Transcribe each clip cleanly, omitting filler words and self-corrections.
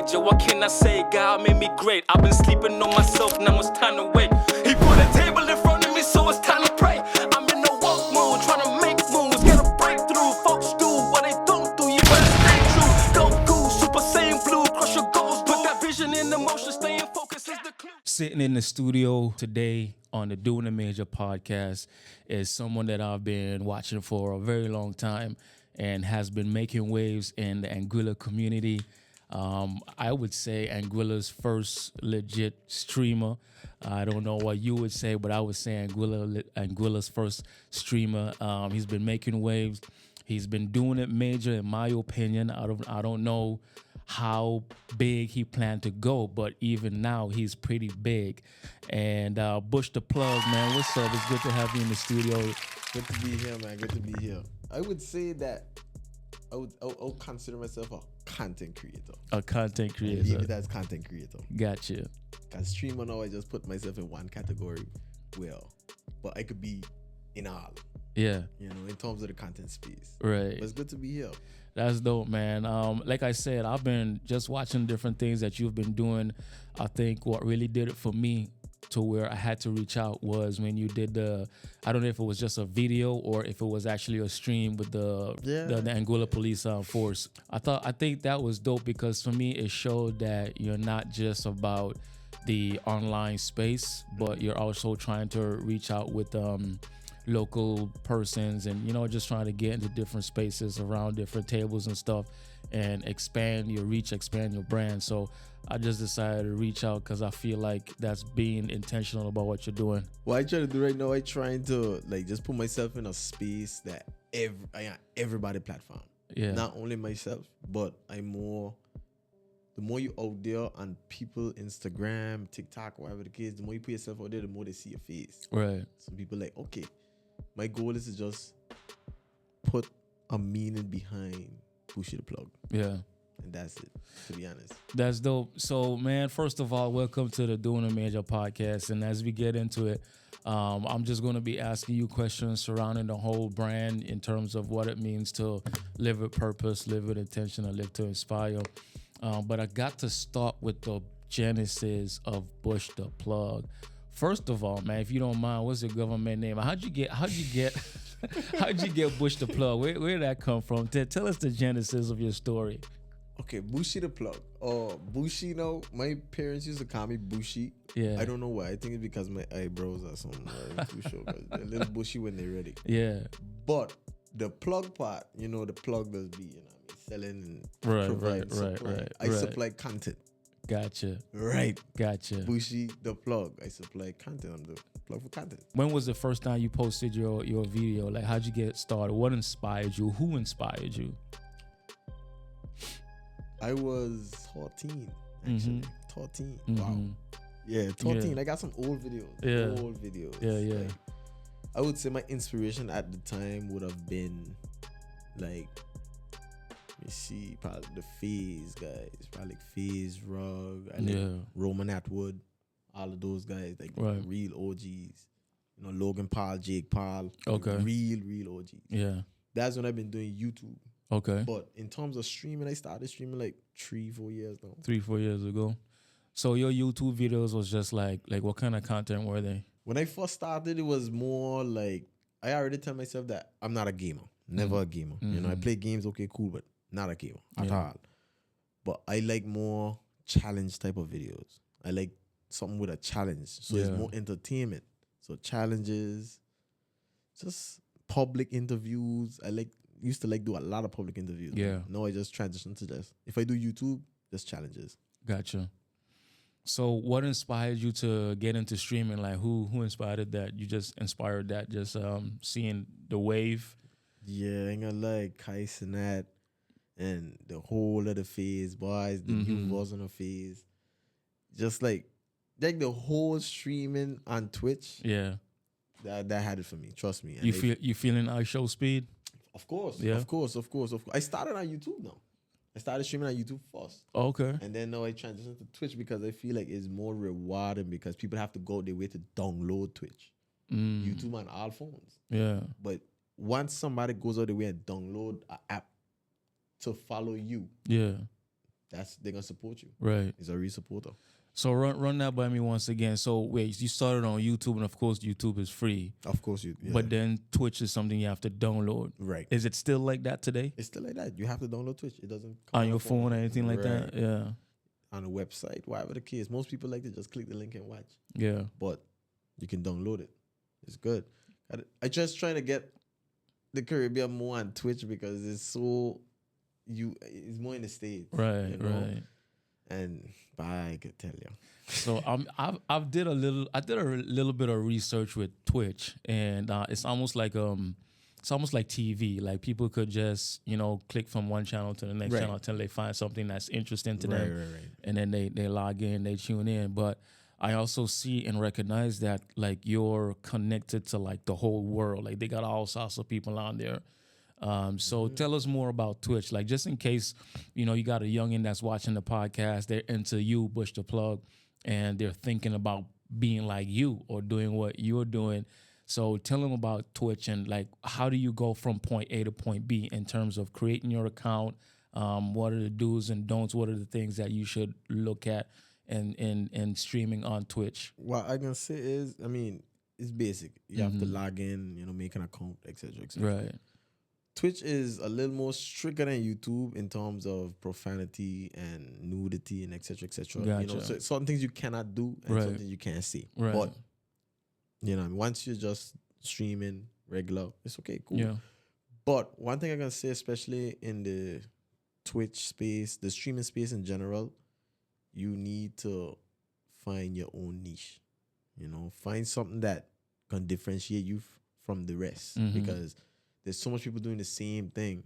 major. What can I say? God made me great. I've been sleeping on myself, now it's time to wake. He put a table in front of me, so it's time to pray. I'm in the woke mood, trying to make moves, get a breakthrough. Folks do what they don't do, you better stay true. Go cool, Super Saiyan blue, crush your goals, put that vision in the motion, staying focused is the clue. Sitting in the studio today on the Doing the Major podcast is someone that I've been watching for a very long time and has been making waves in the Anguilla community. I would say Anguilla's first legit streamer. I don't know what you would say, but I would say Anguilla's first streamer. He's been making waves. He's been doing it major, in my opinion. I don't know how big he planned to go, but even now he's pretty big. And BusheDaplug, man, what's up? It's good to have you in the studio. Good to be here, man. Good to be here. I would say that I would consider myself a content creator. A content creator. Leave it as content creator. Gotcha. Because streamer now, I just put myself in one category. Well, but I could be in all. Yeah. You know, in terms of the content space. Right. But it's good to be here. That's dope, man. Like I said, I've been just watching different things that you've been doing. I think what really did it for me to where I had to reach out was when you did I don't know if it was just a video or if it was actually a stream with the Anguilla police force. I think that was dope because for me, it showed that you're not just about the online space, but you're also trying to reach out with local persons and, you know, just trying to get into different spaces around different tables and stuff and expand your reach, expand your brand. So I just decided to reach out because I feel like that's being intentional about what you're doing. What I try to do right now, I trying to like just put myself in a space that everybody platform. Yeah. Not only myself, but the more you out there on people, Instagram, TikTok, whatever the case, the more you put yourself out there, the more they see your face. Right. Some people like, okay, my goal is to just put a meaning behind BusheDaplug. Yeah. And that's it, to be honest. That's dope. So, man, first of all, welcome to the Doing the Major podcast. And as we get into it, I'm just going to be asking you questions surrounding the whole brand in terms of what it means to live with purpose, live with intention, and live to inspire. But I got to start with the genesis of BusheDaplug. First of all, man, if you don't mind, what's your government name? How'd you get BusheDaplug? Where did that come from? Tell us the genesis of your story. Okay, BusheDaplug. Bushy, you know, my parents used to call me Bushy. Yeah. I don't know why. I think it's because my eyebrows are something. I'm too sure. They're a little bushy when they're ready. Yeah. But the plug part, you know, the plug does be, you know, selling and providing supply. Right. I supply content. Gotcha. Right. Gotcha. BusheDaplug. I supply content. I'm the plug for content. When was the first time you posted your video? Like, how'd you get started? What inspired you? Who inspired you? I was 14, actually. 14. Mm-hmm. Wow. Yeah, 14. Yeah. I got some old videos. Yeah. Old videos. Yeah. Like, I would say my inspiration at the time would have been, like, let me see, probably the Phase guys. Probably like Phase, Rug, Roman Atwood. All of those guys, like real OGs. You know, Logan Paul, Jake Paul. Okay. Real OGs. Yeah. That's when I've been doing YouTube. Okay. But in terms of streaming, I started streaming like 3-4 years now. 3-4 years ago. So your YouTube videos was just like what kind of content were they? When I first started, it was more like, I already tell myself that I'm not a gamer. Never a gamer. Mm-hmm. You know, I play games, okay, cool, but not a gamer at all. But I like more challenge type of videos. I like something with a challenge. So it's more entertainment. So challenges, just public interviews. Used to do a lot of public interviews. Yeah. Now I just transition to this. If I do YouTube, just challenges. Gotcha. So what inspired you to get into streaming? Like who inspired that? You just inspired that just seeing the wave? Yeah, I ain't gonna lie, Kai Sinat and the whole of the Phase boys, the new version of Phase. Just like the whole streaming on Twitch. Yeah. That had it for me. Trust me. And you feeling our show speed? Of course. Yeah. Of course. I started on YouTube now. I started streaming on YouTube first. Okay. And then now I transitioned to Twitch because I feel like it's more rewarding because people have to go their way to download Twitch. YouTube on all phones. Yeah. But once somebody goes out the way and download an app to follow you, yeah, they're gonna support you. Right. He's a real supporter. So run that by me once again. So wait, you started on YouTube, and of course YouTube is free. Of course you. Yeah. But then Twitch is something you have to download. Right. Is it still like that today? It's still like that. You have to download Twitch. It doesn't come On your phone or anything like that? Yeah. On the website, whatever the case. Most people like to just click the link and watch. Yeah. But you can download it. It's good. I just trying to get the Caribbean more on Twitch because it's it's more in the States. Right, you know? right. And I could tell you. So I did a little bit of research with Twitch, and it's almost like TV. Like people could just click from one channel to the next channel until they find something that's interesting to them, Right. and then they log in, they tune in. But I also see and recognize that like you're connected to like the whole world. Like they got all sorts of people on there. So tell us more about Twitch, like just in case, you got a youngin that's watching the podcast, they're into you, BusheDaplug, and they're thinking about being like you or doing what you're doing. So tell them about Twitch and like, how do you go from point A to point B in terms of creating your account? What are the do's and don'ts? What are the things that you should look at in streaming on Twitch? What I can say is, it's basic. You have to log in, make an account, etc., etc. Right. Twitch is a little more stricter than YouTube in terms of profanity and nudity and etc. etc. Gotcha. So certain things you cannot do and something you can't see. Right. But once you're just streaming regular, it's okay, cool. Yeah. But one thing I can say, especially in the Twitch space, the streaming space in general, you need to find your own niche. Find something that can differentiate you from the rest because there's so much people doing the same thing.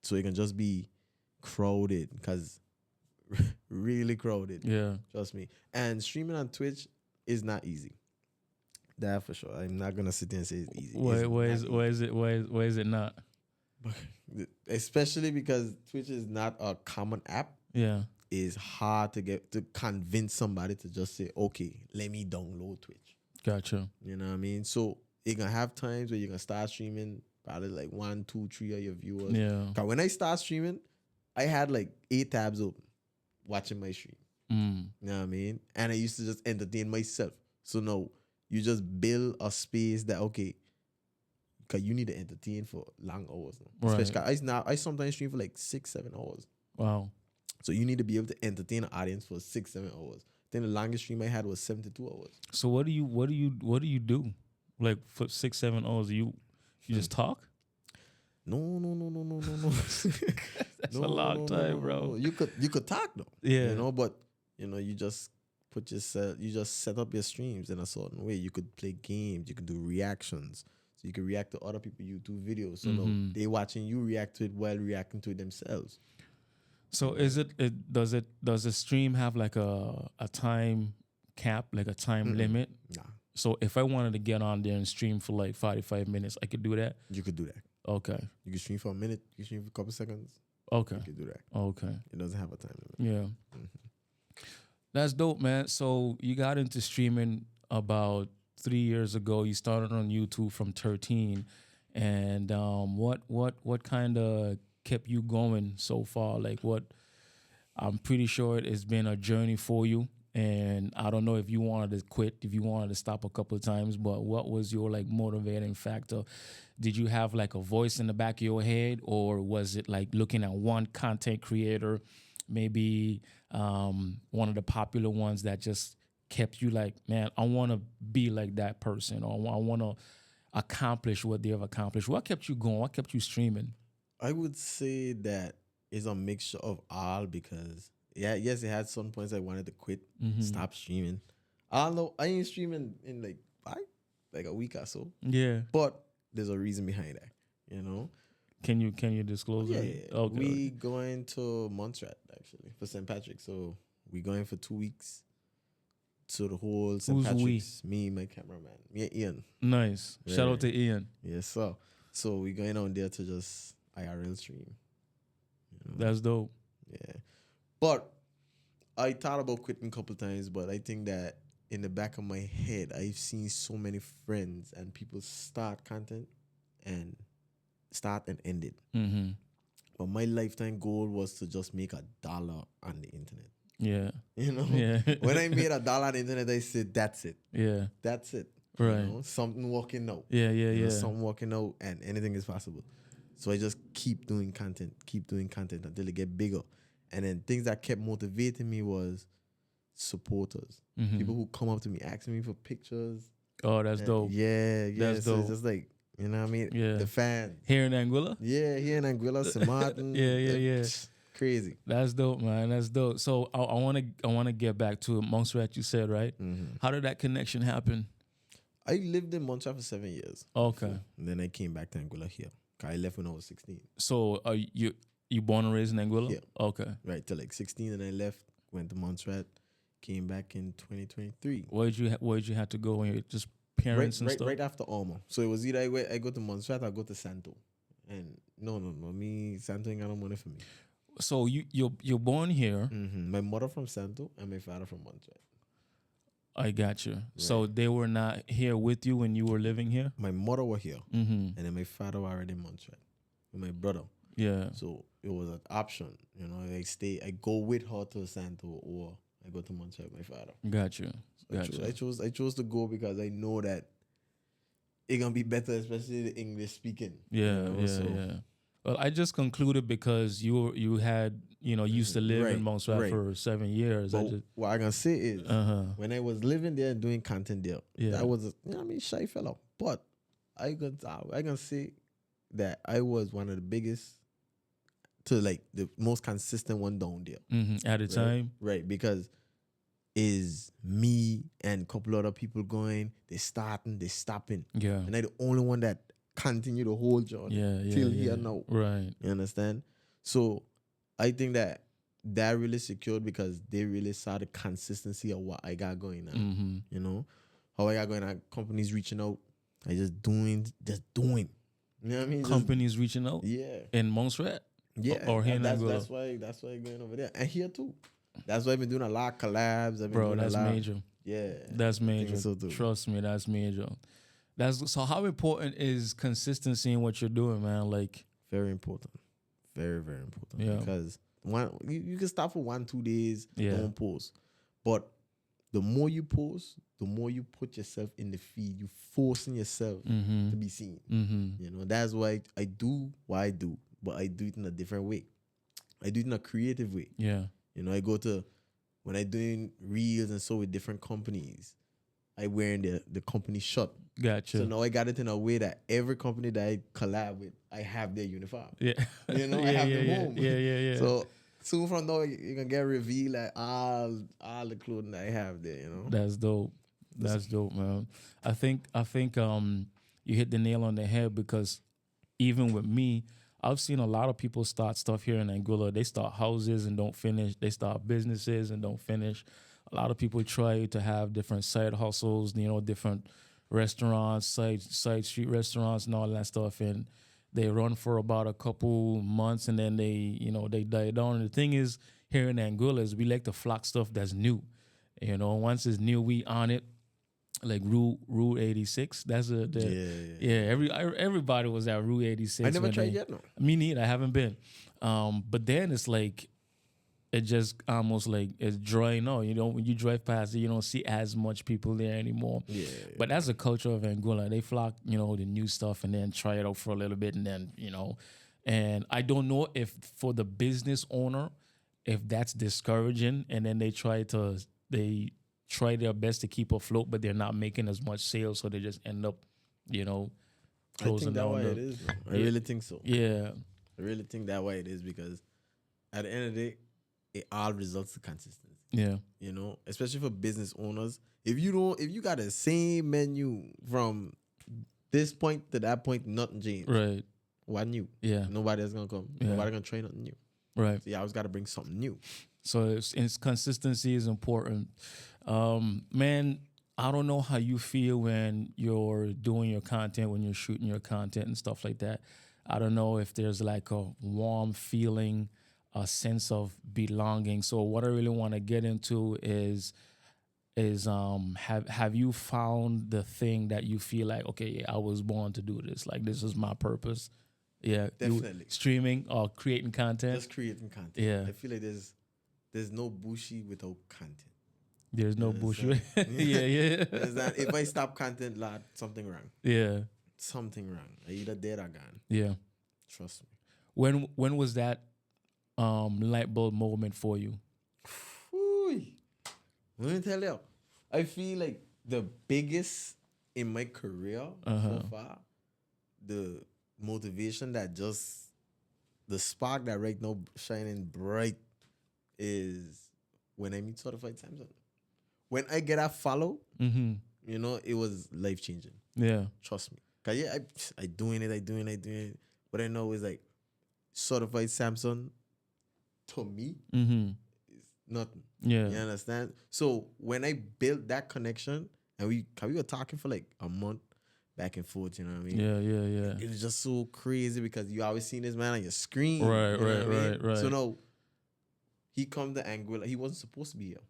So it can just be crowded because really crowded. Yeah. Trust me. And streaming on Twitch is not easy. That for sure. I'm not going to sit there and say it's easy. Why is it not? Especially because Twitch is not a common app. Yeah. It's hard to convince somebody to just say, okay, let me download Twitch. Gotcha. You know what I mean? So you're going to have times where you're going to start streaming, probably like 1, 2, 3 of your viewers. Yeah. Because when I start streaming, I had like 8 tabs open watching my stream. You know what I mean? And I used to just entertain myself. So no, you just build a space that, okay, because you need to entertain for long hours. Now. Right. Especially, I sometimes stream for like 6, 7 hours. Wow. So you need to be able to entertain an audience for 6, 7 hours. Then the longest stream I had was 72 hours. So what do you do? Like for 6, 7 hours, you just talk? No. That's a long time, bro. You could talk though. Yeah. But you just set up your streams in a certain way. You could play games, you could do reactions. So you can react to other people's YouTube videos. So they watching you react to it while reacting to it themselves. So does the stream have like a time cap, like a time limit? Nah. So if I wanted to get on there and stream for like 45 minutes, I could do that? You could do that. Okay. You can stream for a minute, you can stream for a couple seconds. Okay. You could do that. Okay. It doesn't have a time limit. Yeah. That's dope, man. So you got into streaming about 3 years ago. You started on YouTube from 13. And what kind of kept you going so far? Like I'm pretty sure it has been a journey for you. And I don't know if you wanted to quit, if you wanted to stop a couple of times, but what was your like motivating factor? Did you have like a voice in the back of your head, or was it like looking at one content creator, maybe one of the popular ones that just kept you like, man, I want to be like that person, or I want to accomplish what they have accomplished? What kept you going? What kept you streaming? I would say that it's a mixture of all because yes, it had some points I wanted to quit, stop streaming. I don't know, I ain't streaming in like a week or so. Yeah. But there's a reason behind that, Can you disclose Yeah. it? Okay. We going to Montserrat actually for St. Patrick's. So we going for 2 weeks to the whole St. Who's Patrick's. Me, my cameraman. Me and Ian. Nice. Yeah. Shout out to Ian. Yes, sir. So we going on there to just IRL stream. That's dope. Yeah. But I thought about quitting a couple times, but I think that in the back of my head, I've seen so many friends and people start content and end it. But my lifetime goal was to just make $1 on the internet. Yeah. You know? Yeah. When I made $1 on the internet, I said, that's it. Yeah. That's it. Right. You know? Something working out. Yeah, You know, yeah. something working out, and anything is possible. So I just keep doing content until it get bigger. And then things that kept motivating me was supporters. People who come up to me asking me for pictures. Oh, that's dope. Yeah. That's So dope. it's just like, you know what I mean? Yeah. The fans. Here in Anguilla? Yeah, here in Anguilla, St. Martin. Yeah. Crazy. That's dope, man. That's dope. So I wanna get back to Montserrat, you said, right? How did that connection happen? I lived in Montreal for 7 years. Okay. And then I came back to Anguilla here. I left when I was 16. So you born and raised in Anguilla? Yeah. Okay. Right, till like 16, and I left, went to Montreal, came back in 2023. Where'd you have to go when you just parents and stuff? Right after Alma. So it was either I go to Montreal or I go to Santo. And no. Me, Santo ain't got no money for me. So you're born here. My mother from Santo and my father from Montreal. I got you. Right. So they were not here with you when you were living here? My mother were here. And then my father were already in Montreal with my brother. Yeah. So it was an option. You know, I go with her to Santo, or I go to Montreal with my father. Got you. I chose to go because I know that it's gonna be better, especially the English speaking. Yeah, you know, yeah. Well, I just concluded because you had used to live in Montreal for 7 years. But what I can say is when I was living there and doing content there, that was shy fella. But I can say that I was one of the biggest to like the most consistent one down there. At the time. Right, because is me and a couple other people going, they starting, they stopping. Yeah. And I the only one that continue the whole journey till here now. Right. You understand? So I think that really secured because they really saw the consistency of what I got going on. You know? How I got going on, companies reaching out. I just doing. You know what I mean? Companies reaching out? Yeah. In Montserrat? Yeah. Or here in Anguilla? That's why I'm going over there. And here too. That's why I've been doing a lot of collabs. Bro, that's major. Yeah. That's major. So too. Trust me, that's major. So how important is consistency in what you're doing, man? Like, very important. Very, very important. Yeah. Because you can stop for 1-2 days, Yeah. don't post. But the more you post, the more you put yourself in the feed. You forcing yourself to be seen. You know, that's why I do what I do, but I do it in a different way. I do it in a creative way. Yeah. You know, when I doing reels and so with different companies, I wearing the company shirt. Gotcha. So now I got it in a way that every company that I collab with, I have their uniform. Yeah. You know, I have them home. Yeah. So soon from now, you can get revealed like all the clothing that I have there, you know. That's dope. That's dope, man. I think you hit the nail on the head because even with me, I've seen a lot of people start stuff here in Anguilla. They start houses and don't finish. They start businesses and don't finish. A lot of people try to have different side hustles, different restaurants, side street restaurants and all that stuff. And they run for about a couple months and then they die down. And the thing is, here in Anguilla is we like to flock stuff that's new. Once it's new, we on it. Like Route 86. That's everybody was at Route 86. I never tried yet, no. Me neither. I haven't been. But then it's like it just almost like it's drying out. When you drive past it, you don't see as much people there anymore. Yeah. But that's the culture of Anguilla. They flock, the new stuff and then try it out for a little bit and then, and I don't know if for the business owner, if that's discouraging and then they try their best to keep afloat, but they're not making as much sales, so they just end up, closing down. I think that's why it is. I really think so. Yeah, I really think that way it is because at the end of the day, it all results to consistency. Yeah, especially for business owners. If you got the same menu from this point to that point, nothing changed. Right. What new? Yeah. Nobody else gonna come. Yeah. Nobody gonna try nothing new. Right. So you always got to bring something new. So it's consistency is important. Man, I don't know how you feel when you're doing your content, when you're shooting your content and stuff like that. I don't know if there's like a warm feeling, a sense of belonging. So what I really want to get into is have you found the thing that you feel like, okay, yeah, I was born to do this. Like this is my purpose. Yeah, Definitely. Streaming or creating content. Just creating content. Yeah. I feel like there's no Bushy without content. There's no bullshit. Yeah. Understand? If I stop content, lad, something wrong. Yeah. Something wrong. I either dead or gone. Yeah. Trust me. When was that light bulb moment for you? Ooh. Let me tell you. I feel like the biggest in my career so far, the motivation that just the spark that right now shining bright is when I meet certified Samson. When I get a follow, you know, it was life changing. Yeah. Trust me. Cause yeah, I doing it. But I know it's like certified Samson to me is nothing. Yeah. You understand? So when I built that connection and we were talking for like a month back and forth, you know what I mean? Yeah. It was just so crazy because you always seen this man on your screen. Right, you know what I mean? right. So no, he come to Anguilla. He wasn't supposed to be here,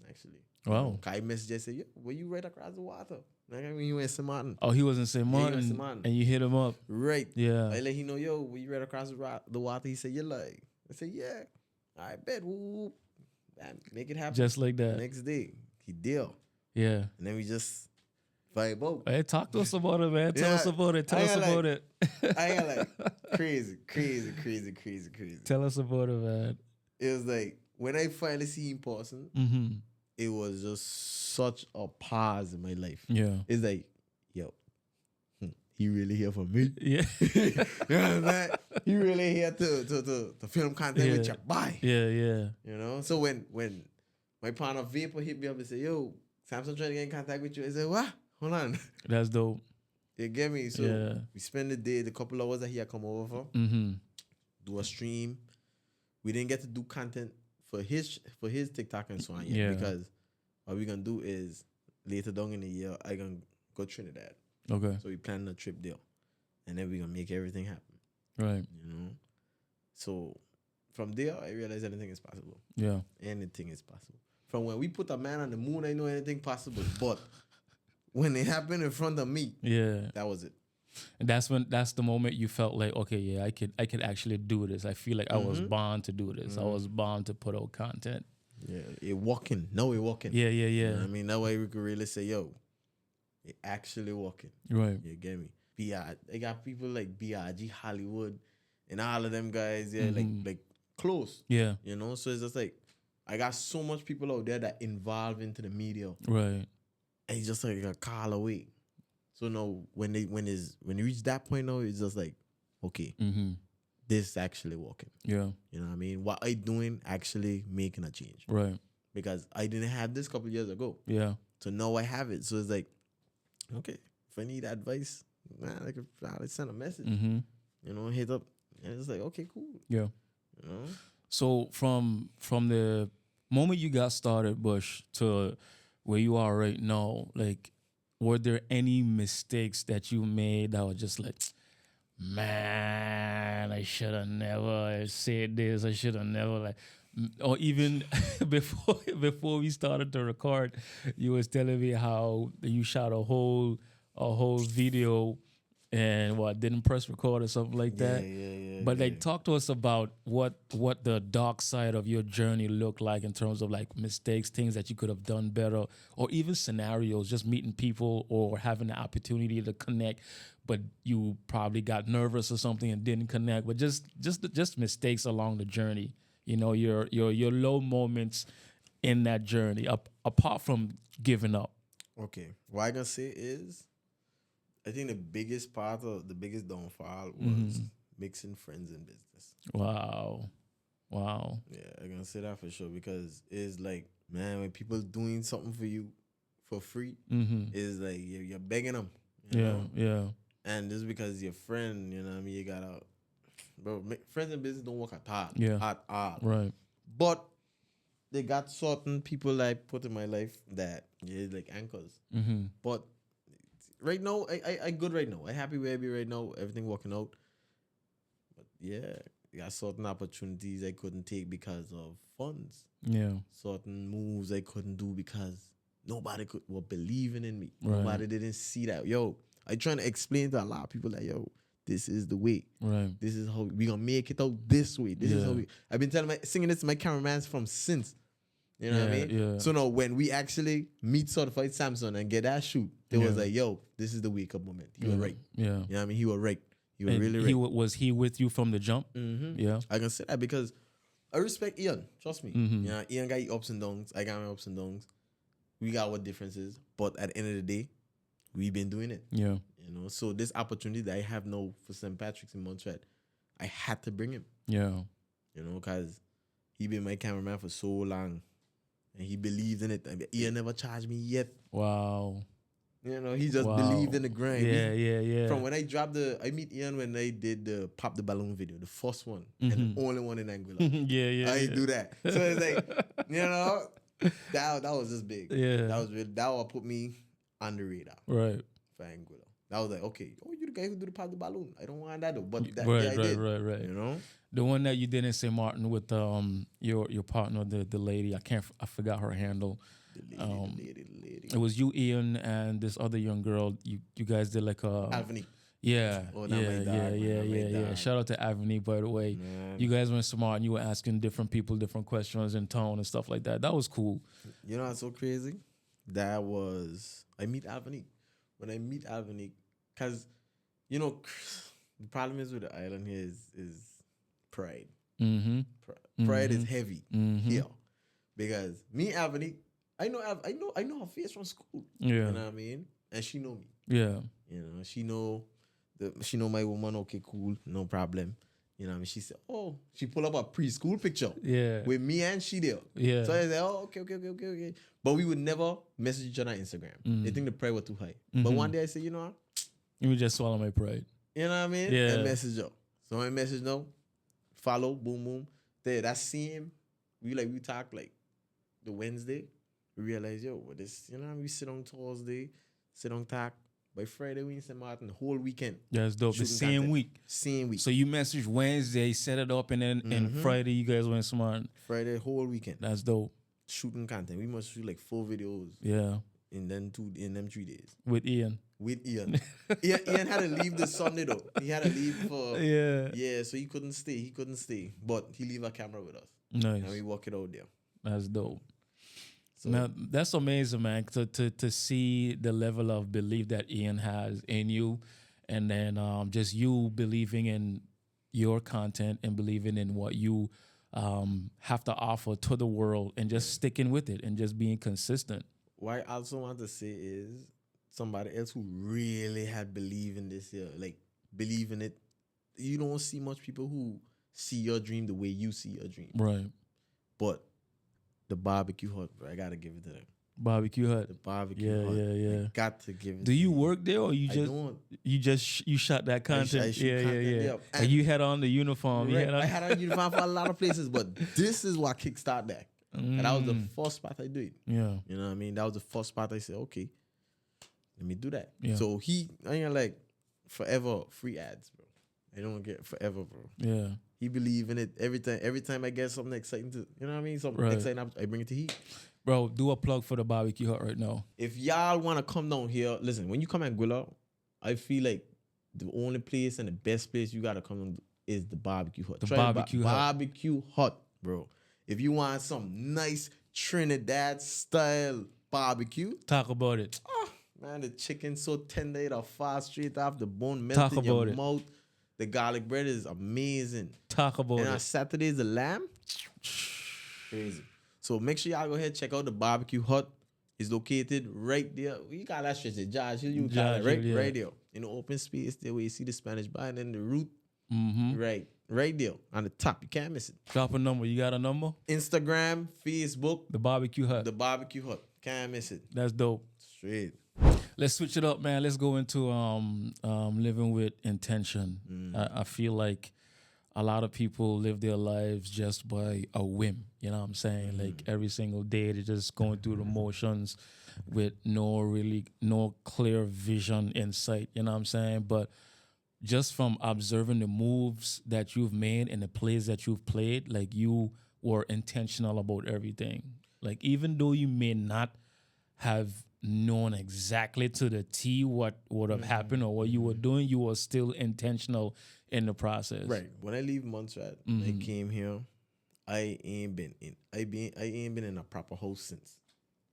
actually. Wow. I messaged and said, "Yo, were you right across the water?" Like I mean, he went to St. Martin. Oh, he was in St. he Martin, was in St. Martin. and you hit him up. Right. Yeah. I let him know, "Yo, were you right across the water?" He said, "Yeah, like." I said, "Yeah." I bet. Whoop. Make it happen. Just like that. Next day, he deal. Yeah. And then we just vibe out. Hey, talk to us about it, man. Tell Yeah, us about it. Tell I us got about it. I got like crazy. Tell us about it, man. It was like when I finally see him in person, it was just such a pause in my life. Yeah. It's like, yo, he really here for me. Yeah. You know what I'm saying? He really here to film content with your boy. Yeah. You know? So when my partner Vapor hit me up and said, "Yo, Samson trying to get in contact with you," I said, "What? Hold on." That's dope. You get me? So we spend the couple hours that he had come over for, do a stream. We didn't get to do content for his TikTok and so on yet because what we're gonna do is later down in the year I gonna go Trinidad. Okay. So we planning a trip there, and then we gonna make everything happen. Right. You know. So from there I realized anything is possible. Yeah. Anything is possible. From when we put a man on the moon, I know anything possible. But when it happened in front of me, that was it. And that's the moment you felt like, okay, yeah, I could actually do this. I feel like I was born to do this. I was born to put out content. Yeah, it walking. No, it walking. Yeah. You know what I mean, that way we could really say, yo, it actually walking. Right. You get me? They got people like BRG Hollywood and all of them guys, like close. Yeah. You know, so it's just like I got so much people out there that involved into the media. Right. And it's just like a call away. So no, when you reach that point now, it's just like, okay, this actually working. Yeah. You know what I mean? What I doing actually making a change. Right. Because I didn't have this a couple of years ago. Yeah. So now I have it. So it's like, okay, if I need advice, man, I could probably send a message. You know, hit up. And it's like, okay, cool. Yeah. You know? So from the moment you got started, Bush, to where you are right now, like, were there any mistakes that you made that were just like, man, I should have never said this. I should have never, like, or even before we started to record, you was telling me how you shot a whole video and didn't press record or something like that. Yeah. But like, talk to us about what the dark side of your journey looked like in terms of like mistakes, things that you could have done better, or even scenarios, just meeting people or having the opportunity to connect, but you probably got nervous or something and didn't connect. But just mistakes along the journey. You know, your low moments in that journey, apart from giving up. Okay. What I gonna say is, I think the biggest downfall was mixing friends and business. Wow. Yeah, I'm gonna say that for sure because it's like, man, when people doing something for you for free, it's like you're begging them. You know? Yeah. And just because your friend, you know what I mean, you gotta, bro, friends and business don't work at all. Yeah. At all. Right. But they got certain people that I put in my life that like anchors. But right now, I good right now. I happy where I be right now. Everything working out. But yeah, I got certain opportunities I couldn't take because of funds. Yeah. Certain moves I couldn't do because nobody were believing in me. Right. Nobody didn't see that. Yo, I trying to explain to a lot of people that, yo, this is the way. Right. This is how we gonna make it out this way. This is how we. I've been singing this to my cameramans from since. You know what I mean? Yeah. So now when we actually meet Certified Samson and get that shoot, it was like, yo, this is the wake up moment. He was right. Yeah. You know what I mean? He was right. He was And really right. was he with you from the jump? Mm-hmm. Yeah. I can say that because I respect Ian. Trust me. Mm-hmm. You know, Ian got his ups and downs. I got my ups and downs. We got what differences. But at the end of the day, we've been doing it. Yeah. You know, so this opportunity that I have now for St. Patrick's in Montreal, I had to bring him. Yeah. You know, because he been my cameraman for so long. And he believed in it. I mean, Ian never charged me yet. Wow. You know, he just believed in the grind. Yeah. From when I I meet Ian when I did the Pop the Balloon video, the first one, and the only one in Anguilla. yeah. I didn't do that. So it's like, you know, that was just big. Yeah. That would put me on the radar Right. for Anguilla. That was like, okay, you the guy who do the Pop the Balloon. I don't want that though. But that Right. I did. Right. You know? The one that you did in St. Martin with your partner, the lady, I forgot her handle. The lady. It was you, Ian, and this other young girl. You guys did like a Alvany. Yeah. Oh, not my dog, man, not my Yeah. dog. Shout out to Avani, by the way. Man. You guys went smart and you were asking different people different questions in tone and stuff like that. That was cool. You know what's so crazy? I meet Alvany. When I meet Alvany, because, you know, the problem is with the island here is pride. Mm-hmm. Pride is heavy Mm-hmm. here. Because me, Alvany, I know her face from school. Yeah. You know what I mean? And she know me. Yeah. You know, she know my woman, okay, cool, no problem. You know what I mean? She said, she pulled up a preschool picture. Yeah. With me and she there. Yeah. So I said, okay. But we would never message each other on Instagram. They think the pride was too high. But one day I said, you know what? Let me just swallow my pride. You know what I mean? Yeah. And message her. So I message her, follow, boom. There, that same, we talk like the Wednesday. We realize, this, you know, we sit on Thursday, sit on talk. By Friday, we in St. Martin the whole weekend. That's dope. The Shooting same content. week. Same week. So you messaged Wednesday, set it up, and then and Friday you guys went smart. Friday, whole weekend. That's dope. Shooting content. We must shoot like 4 videos Yeah. in them 3 days. With Ian. With Ian. Ian had to leave the Sunday though. He had to leave for Yeah. so he couldn't stay. But he leave a camera with us. Nice. And we walk it out there. That's dope. So Now that's amazing, man. To see the level of belief that Ian has in you, and then just you believing in your content and believing in what you have to offer to the world, and just sticking with it and just being consistent. what I also want to say is somebody else who really had believe in this here, like believe in it. You don't see much people who see your dream the way you see your dream. Right. But the barbecue hut, bro, I gotta give it to them. Barbecue Hut. The barbecue hut. Yeah. I got to give it Do to you them. work there, or you I just don't. you shot that content? I shoot content, yeah. And you had on the uniform. Right. You had on- I had a uniform for a lot of places, but this is what kickstarted that. And that was the first spot I did. Yeah. You know what I mean? That was the first spot I said, okay, let me do that. Yeah. So I ain't like forever free ads, bro. I don't get forever, bro. Yeah. He believe in it every time I get something exciting to, you know what I mean? Something Right. exciting, I bring it to heat. Bro, do a plug for the Barbecue Hut right now. If y'all want to come down here, listen, when you come at Anguilla, I feel like the only place and the best place you got to come is the Barbecue Hut. The Try Barbecue Hut. Barbecue Hut, bro. If you want some nice Trinidad style barbecue, Talk about it. man, the chicken so tender, it'll fall straight off the bone, Talk melt in your about it. mouth. The garlic bread is amazing. Talk about And on it. Saturdays, the lamb, crazy. So make sure y'all go ahead and check out the Barbecue Hut. It's located right there. You got that stretch, Josh. You got Josh, it right, yeah. right there. In the open space there where you see the Spanish bar and then the root. Mm-hmm. Right there on the top. You can't miss it. Drop a number. You got a number? Instagram, Facebook, The Barbecue Hut. the Barbecue Hut. Can't miss it. That's dope. Straight. Let's switch it up, man. Let's go into living with intention. I feel like a lot of people live their lives just by a whim. You know what I'm saying? Like every single day they're just going through the motions with no clear vision in sight. You know what I'm saying? But just from observing the moves that you've made and the plays that you've played, like you were intentional about everything. Like even though you may not have known exactly to the T what would have happened or what you were doing. You were still intentional in the process. Right. When I leave Montserrat, I came here. I ain't been in a proper house since.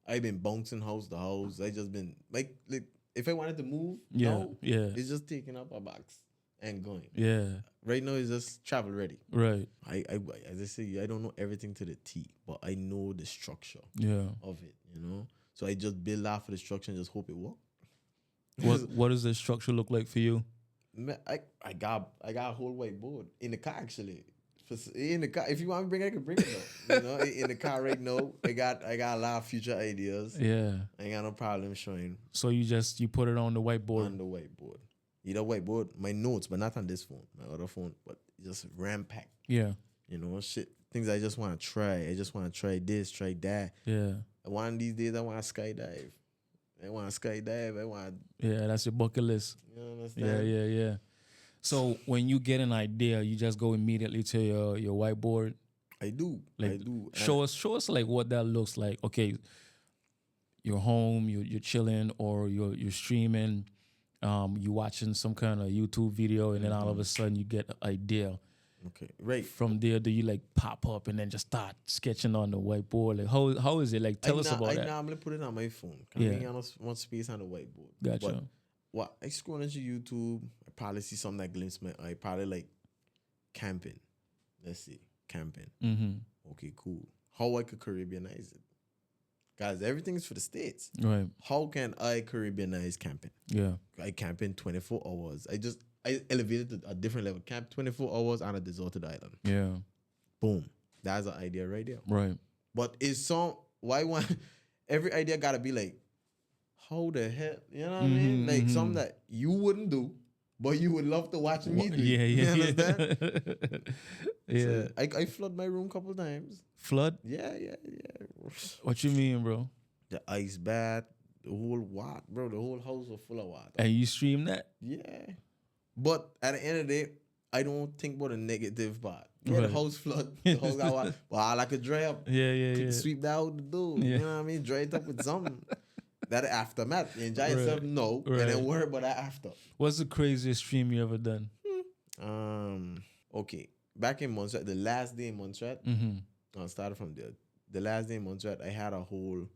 I've been bouncing house to house. I just been like if I wanted to move, it's just taking up a box and going. Yeah. Right now it's just travel ready. Right. I as I say, I don't know everything to the T, but I know the structure of it, you know. So I just build off of the structure and just hope it works. What does the structure look like for you? Man, I got a whole whiteboard in the car actually. In the car, if you want me to bring it, I can bring it though. You know, in the car right now, I got a lot of future ideas. Yeah. I ain't got no problem showing. So you put it on the whiteboard. On the whiteboard. Either whiteboard, my notes, but not on this phone, my other phone, but just ram-packed. Yeah. You know, shit, things I just want to try. I just want to try this, try that. Yeah. One of these days, I want to skydive. Yeah, that's your bucket list. You understand? Yeah. So when you get an idea, you just go immediately to your whiteboard. I do. Show us like what that looks like. Okay, you're home, you're chilling, or you're streaming, you watching some kind of YouTube video, and then all of a sudden you get an idea. Okay, right. From there, do you like pop up and then just start sketching on the whiteboard? Like how is it? Like tell us about that. I normally put it on my phone. I want space on the whiteboard. Gotcha. But I scroll into YouTube, I probably see something that glimpses my eye. Probably like camping. Let's see, camping. Okay, cool. How I could Caribbeanize it? Guys, everything's for the States. Right. How can I Caribbeanize camping? Yeah. I camp in 24 hours. I elevated to a different level. Camp 24 hours on a deserted island. Yeah. Boom. That's an idea right there. Right. But every idea gotta be like, how the hell? You know what I mean? Like something that you wouldn't do, but you would love to watch me do. Yeah. You understand? Yeah. So I flood my room a couple times. Flood? Yeah. What you mean, bro? The ice bath, the whole water, bro. The whole house was full of water. And you stream that? Yeah. But at the end of the day, I don't think about the negative part. Yeah, the house flood, the house got water. But all I could dry up. Yeah. Sweep that out the door. Yeah. You know what I mean? Dry it up with something. That aftermath. You enjoy yourself? No. Right. And then worry about that after. What's the craziest stream you ever done? Okay. Back in Montserrat, the last day in Montserrat, I'll start from there. The last day in Montserrat, I had a whole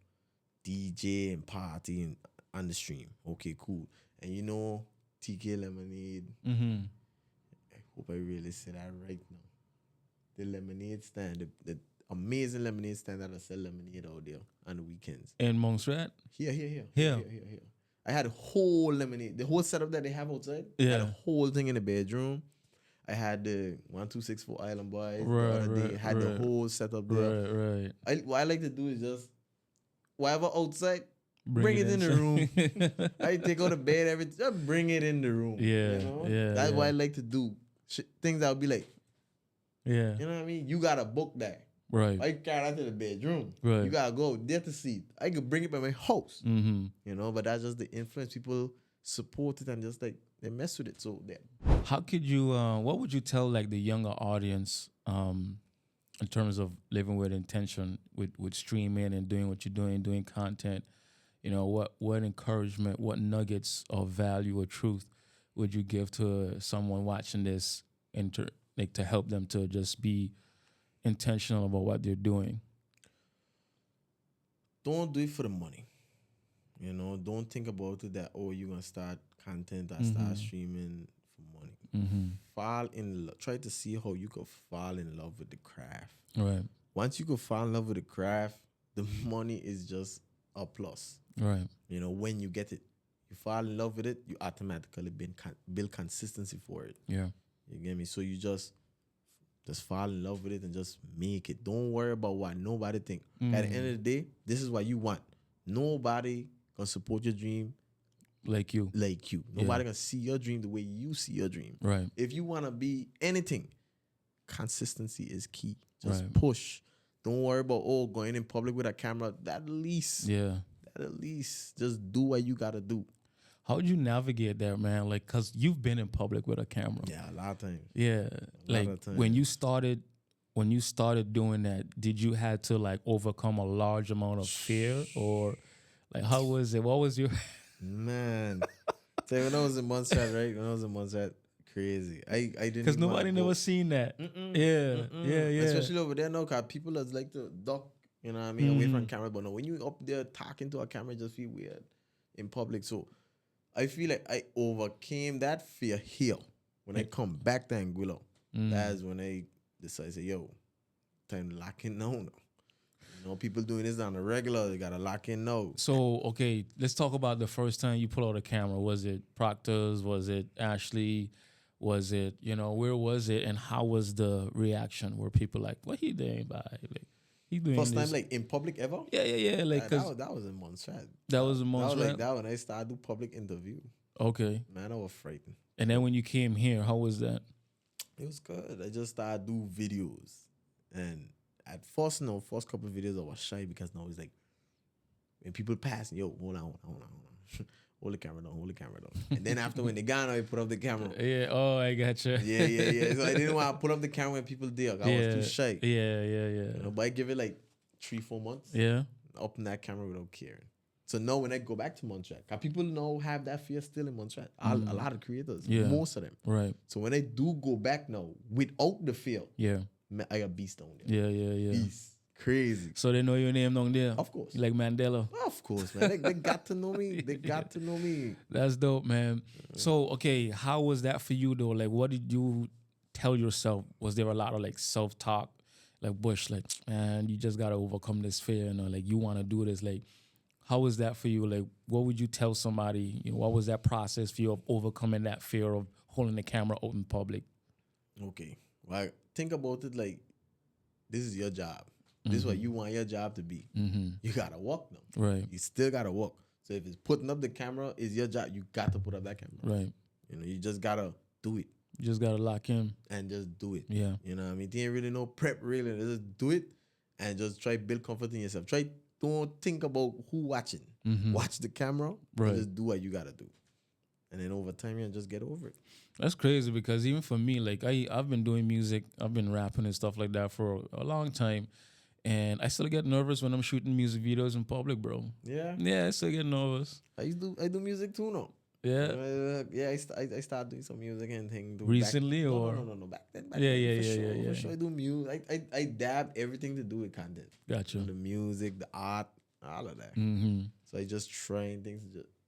DJ and party on the stream. Okay, cool. And you know, TK Lemonade. I hope I really say that right now. The lemonade stand, the amazing lemonade stand that I sell lemonade out there on the weekends. In Montserrat? Here. I had a whole lemonade, the whole setup that they have outside. I had a whole thing in the bedroom. I had the 1264 Island Boys the other day. Had the whole setup there. Right. What I like to do is just whatever outside, bring it in the room. I take out the bed, just bring it in the room. Yeah. You know? That's what I like to do. Things that would be like, yeah. You know what I mean? You gotta book that. Right. I carry that to the bedroom. Right. You gotta go there to see it. I could bring it by my house. You know, but that's just the influence. People support it and just like they mess with it. So there. How could you what would you tell like the younger audience in terms of living with intention with streaming and doing what you're doing content? You know, what encouragement, what nuggets of value or truth would you give to someone watching this and to help them to just be intentional about what they're doing? Don't do it for the money. You know, don't think about it that, oh, you're going to start content or start streaming for money. Fall in love. Try to see how you could fall in love with the craft. Right. Once you could fall in love with the craft, the money is just a plus. Right. You know, when you get it, you fall in love with it, you automatically build consistency for it. Yeah. You get me? So you just fall in love with it and just make it. Don't worry about what nobody think. At the end of the day, this is what you want. Nobody can support your dream like you. Nobody can see your dream the way you see your dream. Right. If you want to be anything, consistency is key. Just Right. push. Don't worry about going in public with a camera. That at least just do what you gotta do. How would you navigate that, man? Like, cause you've been in public with a camera. Yeah, a lot of times. Yeah, like when you started doing that, did you had to like overcome a large amount of fear, or Like, how was it? What was your Man. So when I was in Montserrat, right? When I was in Montserrat, crazy. I didn't because even wanna nobody go. never seen that. Mm-mm, Yeah, mm-mm. yeah. Especially over there now, cause people just like to duck, you know what I mean, away from camera. But no, when you up there talking to a camera, it just feel weird in public. So I feel like I overcame that fear here. When I come back to Anguilla, that's when I decided, say, yo, time to lock in now. You know, people doing this on the regular, they gotta lock in now. So, okay, let's talk about the first time you pull out a camera. Was it Proctor's? Was it Ashley? Was it, where was it? And how was the reaction? Were people like, what he doing by? Like, he doing First this? time like in public ever? Yeah. Like, cause that was in Montserrat. that was the That most, was like right? that when I started do public interview. Okay. Man, I was frightened. And then when you came here, how was that? It was good. I just started do videos. And at first, first couple of videos I was shy because now it's like when people pass, yo, hold on. Hold the camera down. And then after when they gone, I put up the camera. Yeah. Oh, I gotcha. Yeah. So I didn't want to put up the camera when people did. I was too shy. Yeah. You know, but I give it like 3-4 months. Yeah. Up in that camera without caring. So now when I go back to Montserrat, because people now have that fear still in Montserrat. A lot of creators, most of them. Right. So when I do go back now without the fear, Yeah. I got beast down there. Yeah. Beast. Crazy. So they know your name down there? Of course. You like Mandela? Of course, man. They got to know me. They got to know me. That's dope, man. So, okay, how was that for you, though? Like, what did you tell yourself? Was there a lot of, like, self-talk? Like, Bush, like, man, you just got to overcome this fear, like, you want to do this. Like, how was that for you? Like, what would you tell somebody? What was that process for you of overcoming that fear of holding the camera out in public? Okay. Well, think about it like this is your job. This is what you want your job to be. You got to work now. Right. You still got to work. So if it's putting up the camera is your job, you got to put up that camera. Right. You just got to do it. You just got to lock in. And just do it. Yeah. You know what I mean? There ain't really no prep really. Just do it and just try build comfort in yourself. Don't think about who watching. Watch the camera. Right. And just do what you got to do. And then over time, you just get over it. That's crazy because even for me, like I've been doing music, I've been rapping and stuff like that for a long time. And I still get nervous when I'm shooting music videos in public, bro. Yeah. Yeah, I still get nervous. I do music too now. Yeah. I started doing some music and thing. Recently or? No. Back then. Yeah. For sure, I do music. I dab everything to do with content. Gotcha. The music, the art, all of that. So I just trying things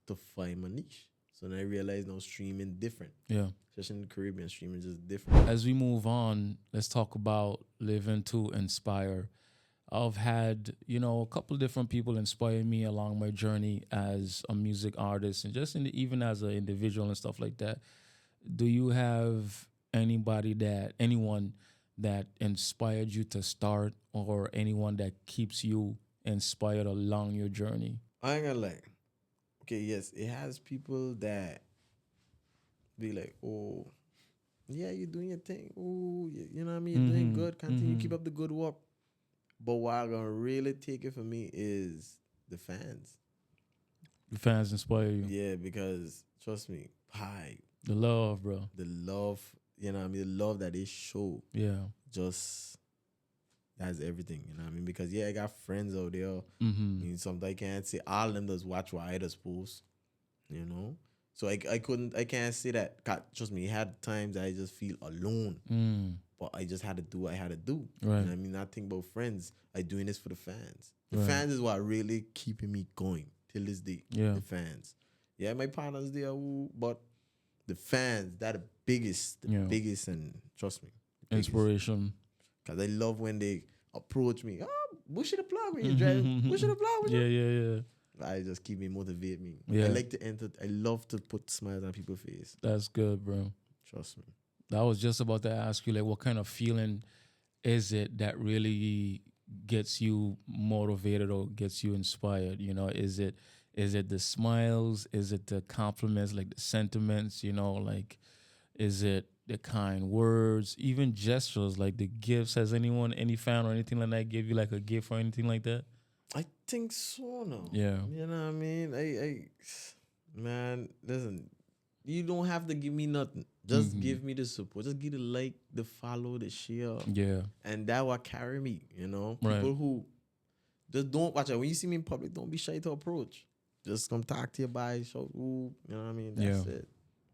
to find my niche. So then I realized now streaming different. Yeah. Especially in the Caribbean, streaming just different. As we move on, let's talk about living to inspire. I've had, a couple of different people inspire me along my journey as a music artist and just even as an individual and stuff like that. Do you have anyone that inspired you to start or anyone that keeps you inspired along your journey? I ain't gonna lie. Okay, yes, it has people that be like, oh, yeah, you're doing your thing. Oh, you know what I mean? You're doing good. Continue, keep up the good work. But what gonna really take it for me is the fans. The fans inspire you. Yeah, because trust me, the love, bro. The love, you know what I mean? The love that they show. Yeah. Just that's everything, you know what I mean? Because I got friends out there. I mean, sometimes I can't say all of them does watch what I just post, So I can't say that. God, trust me, it had times I just feel alone. But I just had to do what I had to do. Right. You know what I mean? Not think about friends. I doing this for the fans. The fans is what really keeping me going till this day. Yeah. The fans. Yeah, my partners there, but the fans, that the biggest, and trust me. Inspiration. Because I love when they approach me. Oh, BusheDaplug when you drive. BusheDaplug. Yeah. I just keep me motivate me. Yeah. I like to I love to put smiles on people's face. That's good, bro. Trust me. I was just about to ask you, like, what kind of feeling is it that really gets you motivated or gets you inspired? Is it the smiles? Is it the compliments, like the sentiments? Like, is it the kind words, even gestures, like the gifts? Has any fan or anything like that give you like a gift or anything like that? I think so, no. Yeah. You know what I mean? Man, listen, you don't have to give me nothing. Just give me the support. Just give the like, the follow, the share. Yeah. And that will carry me, Right. People who just don't watch it. When you see me in public, don't be shy to approach. just come talk to your body, show, ooh, you know what I mean? That's it.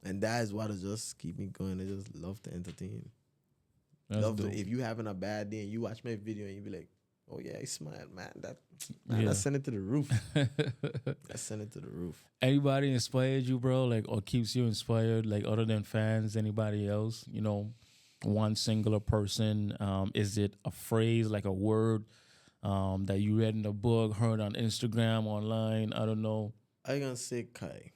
And that is what just keep me going. I just love to entertain. If you having a bad day and you watch my video and you be like, oh yeah, he smiled, man. Let's send it to the roof. Let's send it to the roof. Anybody inspired you, bro? Like, or keeps you inspired? Like, other than fans, anybody else? You know, one singular person. Is it a phrase, like a word, that you read in a book, heard on Instagram, online? I don't know. I gonna say Kai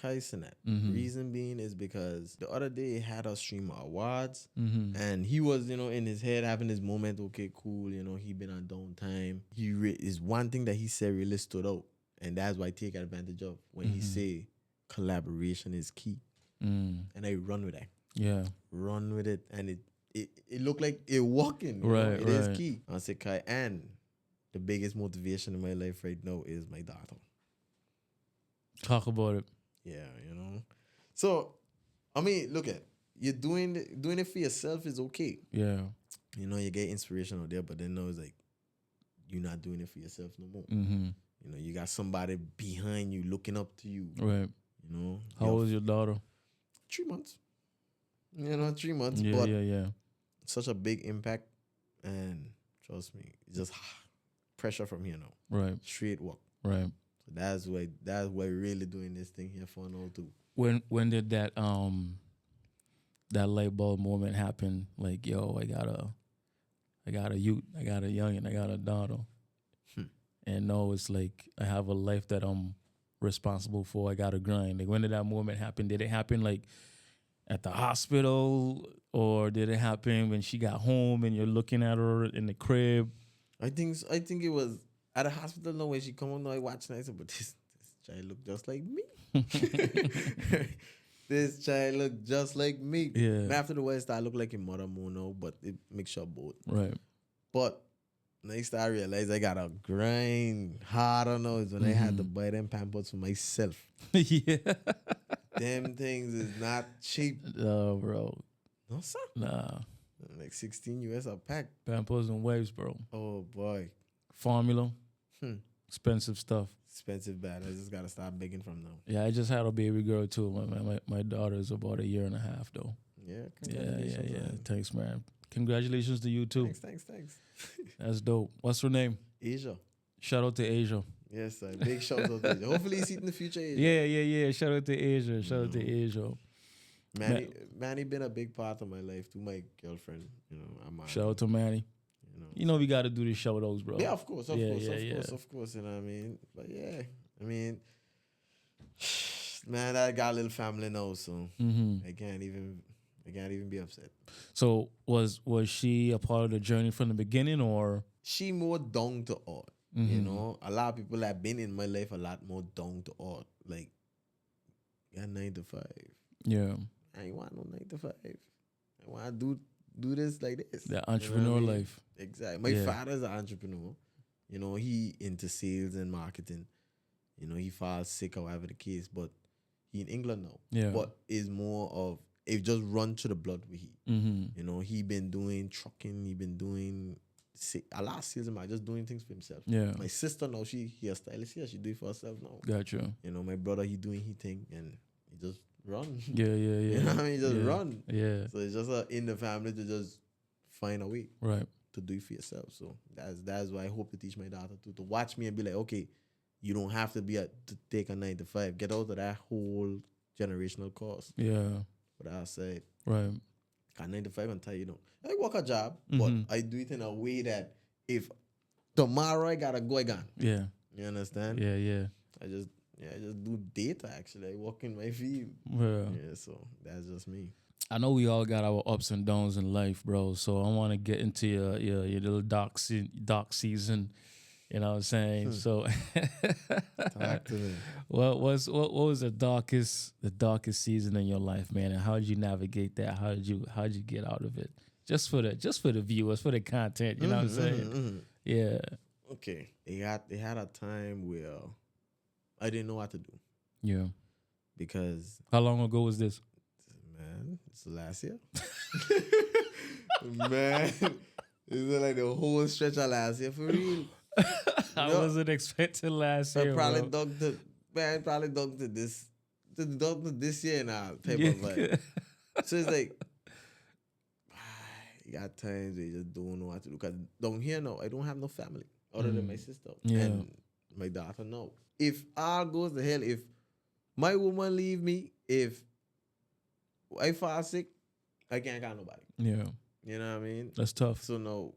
Sinat. Reason being is because the other day he had us stream awards, and he was, in his head having his moment. Okay, cool. He been on downtime. Is one thing that he said really stood out, and that's why I take advantage of when he say collaboration is key, and I run with that. Yeah, run with it, and it looked like it walking. It is key. I say Kai, and the biggest motivation in my life right now is my daughter. Talk about it. Yeah, So, I mean, look at you're doing it for yourself is okay. Yeah. You get inspiration out there, but then it's like you're not doing it for yourself no more. You got somebody behind you looking up to you. Right. How old is your daughter? 3 months. 3 months. Yeah, but yeah. Such a big impact, and trust me, it's just pressure from here now. Right. Straight work. Right. That's why we're really doing this thing here for now too. When did that light bulb moment happen? Like, yo, I got a youth, I got a youngin', I got a daughter. And no, it's like I have a life that I'm responsible for. I gotta grind. Like, when did that moment happen? Did it happen like at the hospital, or did it happen when she got home and you're looking at her in the crib? I think it was at a hospital. No way she come on. No, I watch and I said, but this child look just like me. This child look just like me. Yeah. And after the West, I look like your mother more now, but it makes sure both. Right. But next I realized I gotta grind hard on those when I had to buy them Pampers for myself. Yeah. Them things is not cheap. No, bro. No, sir. Nah. Like 16 US a pack. Pampers and waves, bro. Oh boy. Formula. Expensive stuff. Expensive bad. I just gotta stop begging from now. Yeah, I just had a baby girl too. My daughter is about 1.5 years, though. Yeah. Yeah. Thanks, man. Congratulations to you too. Thanks. That's dope. What's her name? Asia. Shout out to Asia. Yes, sir. Big shout out to Asia. Hopefully you see it in the future, Asia. Yeah. Shout out to Asia. Shout out to Asia. Manny been a big part of my life too. My girlfriend, shout out to Manny. We got to do the shout outs, bro. Yeah, of course. You know what I mean? But yeah, I mean, man, I got a little family now, so I can't even be upset. So was she a part of the journey from the beginning, or she more down to earth? A lot of people have been in my life a lot more down to earth. Like, got 9 to 5. Yeah, I ain't want no 9 to 5. I want to do this like this. The entrepreneur life. Exactly. My father's an entrepreneur. He into sales and marketing. He falls sick or whatever the case, but he in England now. Yeah. But is more of it just run to the blood with he. He been doing trucking. He been doing a lot of sales and just doing things for himself. Yeah. My sister now, she hairstylist here. She do it for herself now. Gotcha. My brother, he doing his thing and he just run. Yeah. You know what I mean? Just run. Yeah. So it's just in the family to just find a way. Right. To do it for yourself. So that's why I hope to teach my daughter to watch me and be like, okay, you don't have to to take a 9 to 5. Get out of that whole generational course. Yeah. But I said, right. 9 to 5 and tell you, I work a job, but I do it in a way that if tomorrow I gotta go, I can. Yeah. You understand? Yeah. I just do data actually. I work in my field. Yeah. So that's just me. I know we all got our ups and downs in life, bro. So I want to get into your little dark season. You know what I'm saying? So, talk to me. What was the darkest season in your life, man? And how did you navigate that? How did you get out of it? Just for the viewers, for the content. You know what I'm saying? Yeah. Okay. They had a time where I didn't know what to do. Yeah. Because how long ago was this? Man, it's last year. Man, it's like the whole stretch of last year for real. I wasn't expecting last year. I probably dug man, probably done to this year now type of vibe. So it's like, you got times where you just don't know what to do. Because down here now, I don't have no family other than my sister and my daughter now. If all goes to hell, if my woman leave me, if I fall sick, I can't call nobody. Yeah. You know what I mean? That's tough. So no,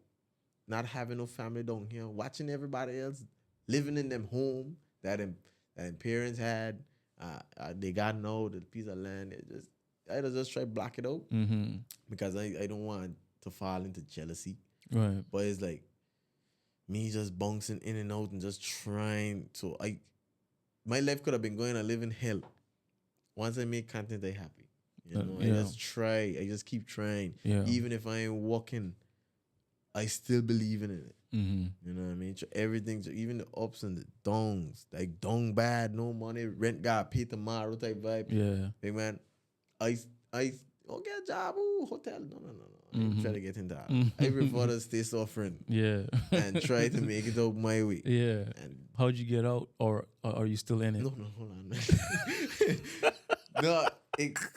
not having no family down here, watching everybody else living in them home that them parents had, they got no the piece of land. I just try to block it out because I don't want to fall into jealousy. Right. But it's like me just bouncing in and out and just trying to. My life could have been going to live in hell. Once I make content, I happy. You know, I just try. I just keep trying. Yeah. Even if I ain't walking, I still believe in it. Mm-hmm. You know what I mean? Everything, even the ups and the downs, like down bad, no money, rent got paid tomorrow type vibe. Yeah. Hey man, I get a job, hotel. No. I ain't try to get into that. I prefer to stay suffering. Yeah. And try to make it out my way. Yeah. And how'd you get out, or are you still in it? no, hold on, man. No,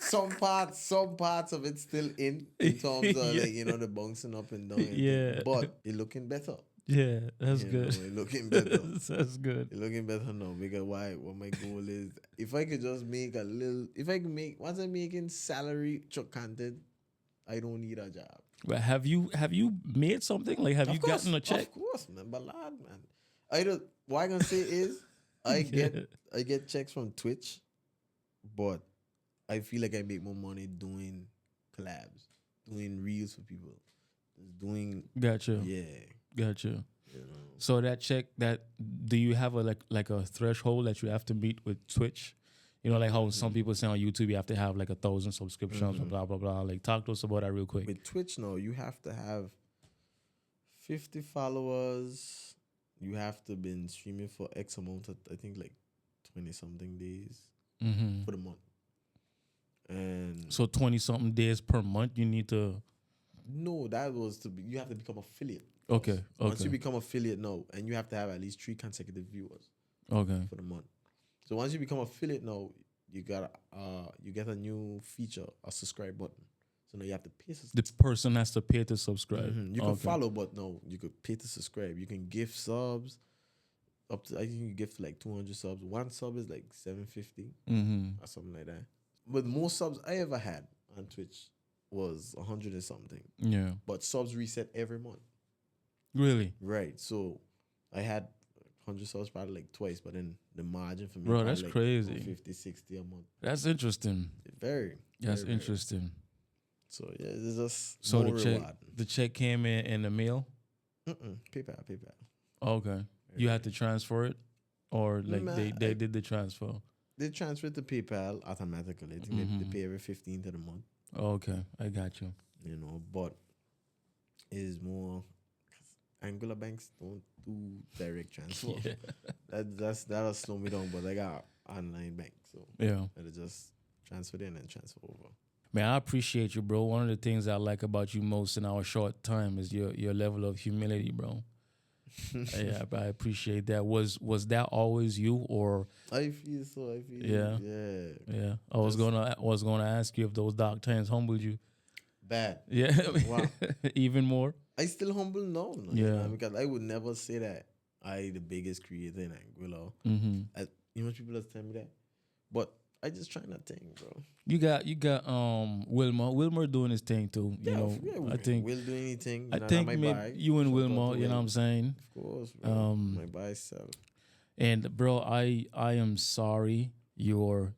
some parts of it still in terms of like the bouncing up and down. Yeah. But it looking better. Yeah, that's You good. know, it looking better. That's good. It looking better now because why? What my goal is, if I could just make once I'm making salary truck content, I don't need a job. But have you made something? Like, have you gotten a check? Of course, man. But lad, man. What I gonna say is I get checks from Twitch, but I feel like I make more money doing collabs, doing reels for people. Just doing Gotcha. Yeah. Gotcha. You know. So that check, do you have a like a threshold that you have to meet with Twitch? You know, like how some people say on YouTube you have to have like 1,000 subscriptions or blah blah blah. Like, talk to us about that real quick. With Twitch now, you have to have 50 followers. You have to been streaming for X amount of, I think, like 20 something days for the month. And so 20 something days per month you need to. No, that was you have to become affiliate. Okay. Once you become affiliate now, and you have to have at least 3 consecutive viewers. Okay. For the month. So once you become affiliate now, you get a new feature, a subscribe button. So now you have to pay. The person has to pay to subscribe. You can follow, but no, you could pay to subscribe. You can gift subs up to, I think you gift like 200 subs. One sub is like $7.50 or something like that. But most subs I ever had on Twitch was 100 and something. Yeah. But subs reset every month. Really? Right. So I had 100 subs probably like twice, but then the margin for me, bro, that's like crazy. 50, 60 a month. That's interesting. That's interesting. So yeah, it's just so more the check came in the mail. PayPal. Okay. You had to transfer it, or like they did the transfer. They transfer it to PayPal automatically. I think they pay every 15th of the month. Okay, I got you. You know, but it's more. Anguilla banks don't do direct transfer. That'll slow me down. But I got online bank, so yeah, it'll just transfer in and transfer over. Man, I appreciate you, bro. One of the things I like about you most in our short time is your level of humility, bro. Yeah, I appreciate that. Was that always you, or? I feel so. Yeah. I was gonna ask you if those dark times humbled you. Bad. Yeah. Wow. Even more. I still humble now. Yeah. Because I would never say that I the biggest creator in Anguilla. You know, people just tell me that, but I just trying to think, bro. You got Wilmer doing his thing too. I think Will do anything. I think maybe you and Wilmer, you know what I'm saying? Of course, bro. My buy self. And bro, I am sorry your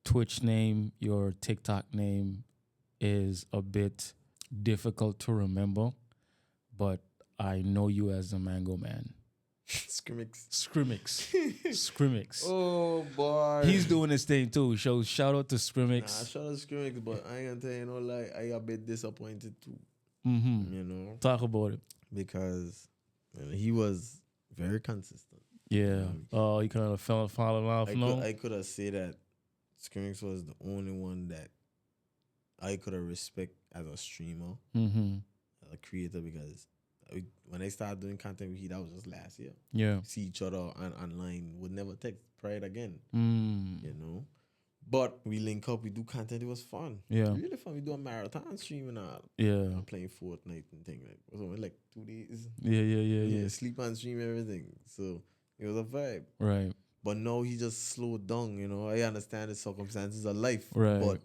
Twitch name, your TikTok name is a bit difficult to remember, but I know you as the Mango Man. Scrimmix. Oh boy, he's doing his thing too. So shout out to Scrimmix. Shout out to Scrimmix, but I ain't gonna tell you no lie. I got a bit disappointed too. You know, talk about it because he was very consistent. Yeah. He kind of falling off. I could have said that Scrimmix was the only one that I could have respect as a streamer, as a creator, because when I started doing content with he, that was just last year. Yeah. See each other online, would never text prior again, Mm. you know. But we link up, we do content. It was fun. Yeah. Really fun. We do a marathon stream and all. Yeah. Playing Fortnite and things like. It was only like 2 days. Yeah. Sleep on stream, everything. So it was a vibe. Right. But no, he just slowed down. You know, I understand the circumstances of life. Right. But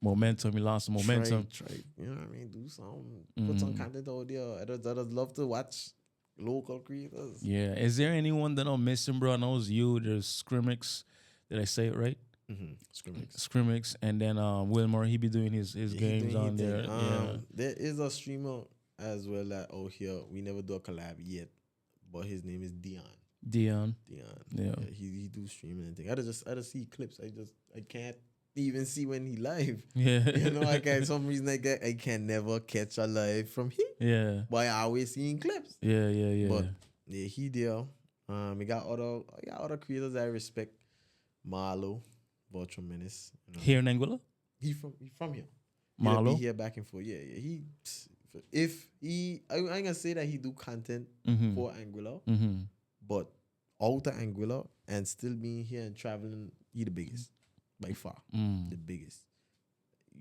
momentum, he lost some momentum. Try. You know what I mean? Do some, put some content out there. I just love to watch local creators. Yeah. Is there anyone that I'm missing, bro? I know it's you. There's Scrimmix. Did I say it right? Scrimmix. And then Wilmer, he be doing his games on there. There is a streamer as well that out here. We never do a collab yet, but his name is Dion. Yeah. He do streaming and things. I just see clips. I can't even see when he live. Yeah. You know, I can't, some reason I can never catch a live from him. Yeah. But I always seeing clips. Yeah. But yeah, he there. We got other creators that I respect. Marlo, Virtual Menace. You know. Here in Anguilla? He from here. Marlo? He be here back and forth. Yeah. I ain't gonna say that he do content for Anguilla, but out of Anguilla and still being here and traveling, he the biggest by far. The biggest.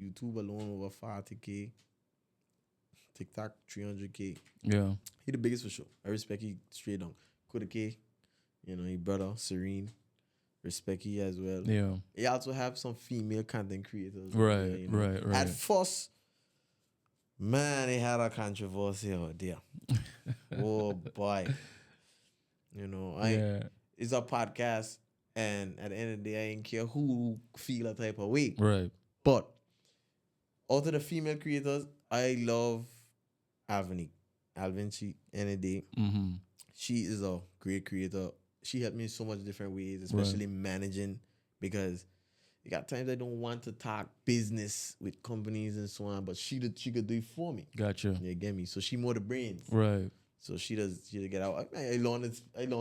YouTube alone over 40K. TikTok 300K. Yeah. He the biggest for sure. I respect he straight on. Kuda K, you know, he brother Serene. Respect he as well. Yeah. He also have some female content creators. Right, there, you know. right. At first, man, they had a controversy out there. Oh boy. You know, it's a podcast, and at the end of the day, I ain't care who feel a type of way. Right. But out of the female creators, I love Alvin. She any day. She is a great creator. She helped me in so much different ways, especially managing, because you got times I don't want to talk business with companies and so on, but she could do it for me. Gotcha. You get me? So she more the brains. Right. So she get out. I learned